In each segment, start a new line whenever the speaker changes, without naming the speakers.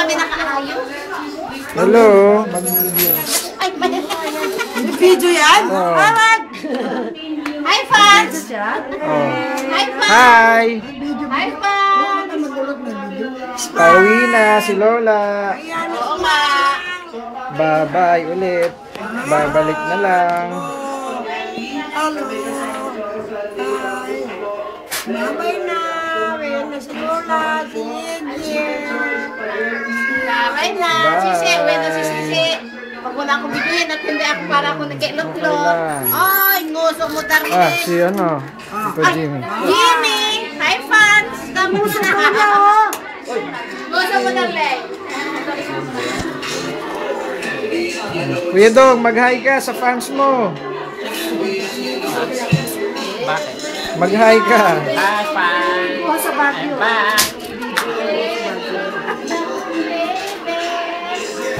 kami nakaayos.
Hello, mag-video.
Ay,
Video yan?
Oh.
Hi, fans!
Oh.
Hi, fans!
Hi!
Hi, fans!
Pauwi na si Lola.
Oo nga.
Bye-bye ulit. Babalik na lang.
Bye na. Ayan na si Lola. Sige.
Bye na. Sisi, uwi na si Sisi. Pag wala akong bigyan at hindi ako para ako nag-itlog-log. Ay, nguso mo darling.
Ah, si ano? Si Jimmy.
Jimmy! Hi, fans! Kamusta na ka? Nguso mo darling.
Kuya Dong, mag-hi ka sa fans mo.
Bakit?
Mag-hi ka.
Hi, fans!
Sa Baguio.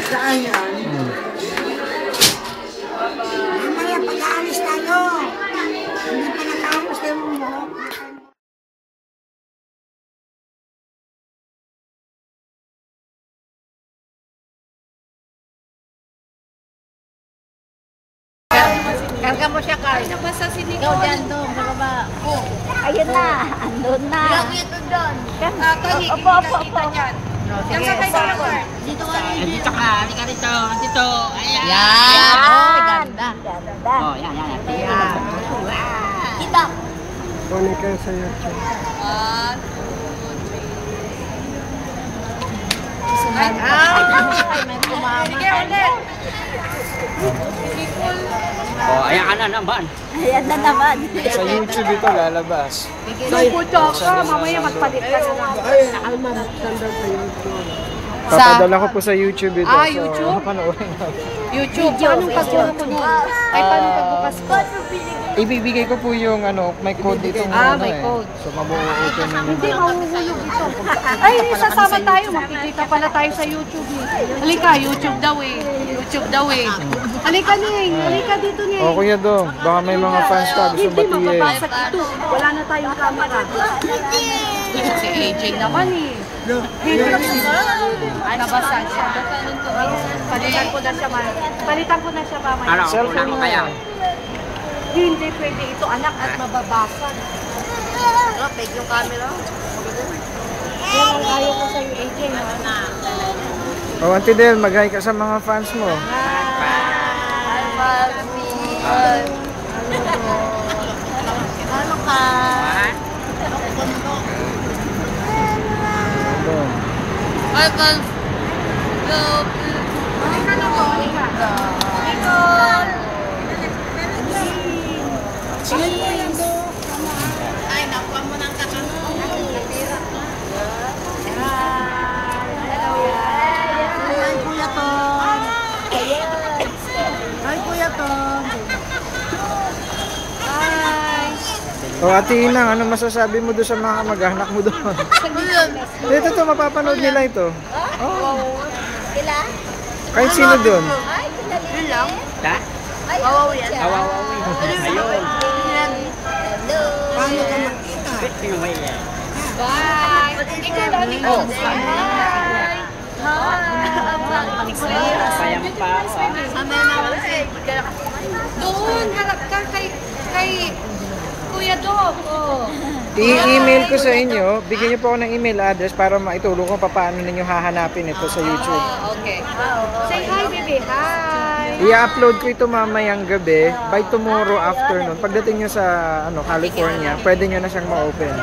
Saan yan? Mamaya pag-aalis tayo. Hindi pa nakaalis tayo mo.
Karga mo siya, Carl. Ano ba sa sinigaw? Ikaw dyan doon, sa baba.
Ayun na, andun na.
Ito doon.
Opo.
Yan sa kayo doon, Carl. Dito ka.
Dito ka, halika rito, dito. Ayan!
Yan! Oh, ganda.
Ganda.
Oh, yan.
Yan.
Kita.
Kunin ka sa YouTube.
Ay, may kumama. Sige ulit.
Oh, ayan ka na naman.
Ayan na naman.
Sa YouTube ito lalabas.
Puto ka, mamaya magpalit ka na lang.
Papadala ko po sa YouTube ito.
Ah, YouTube?
So, panoorin natin.
YouTube. Anong pagbukas ko nun? Ay, paano pagbukas ko?
Ibibigay ko po yung ano, may code dito.
May code.
So mabuo-open na
Hindi,
nyo.
mahuhulog ito. Ay, sasama tayo. Makikita pala tayo sa YouTube eh. Halika, YouTube daw eh. YouTube daw eh. Halika, Ning. Halika dito, Ning.
O Kuya Dong, baka may mga fans ka gusto
Hindi,
batiin.
mababasag ito. Wala na tayong camera. Si AJ naman eh. Ay, nabasag siya. Palitan ko na siya, palitan ko na siya mamaya.
Ano,
Cellphone
kulang ko
mo.
kaya?
Hindi pwede ito, anak, at mababasag.
Ano, peg yung camera.
Yan ang ayaw ko sa'yo, AJ.
O Auntie Del, mag-hi ka sa mga fans mo.
Ano ka?
Dong.
Ay, kan. Love.
Halika na po, halika.
Ay, nakuha mo ng kakanong.
Ay, Kuya Tom. Ay, Kuya Tom. Hi.
O Ate Inang, ano masasabi mo doon sa mga mag-anak mo doon? Dito to, mapapanood nila ito.
Sila?
Kahit sino doon.
Ay, sila
Yun lang.
Ha?
Ay,
Kawawawi. Ayun.
Hello.
Paano ka makita?
Sino ba yan?
Bye. Ikaw lang, ikaw.
Hi. Sayang pa.
Sana naman si.
Doon, harap ka kay Kuya Dog. Oh.
I-email ko sa inyo, bigyan niyo po ako ng email address para maitulong ko paano ninyo hahanapin ito sa YouTube.
Okay. Say hi, baby. Hi.
I-upload ko ito mamayang gabi by tomorrow afternoon. Pagdating nyo sa California, pwede nyo na siyang ma-open.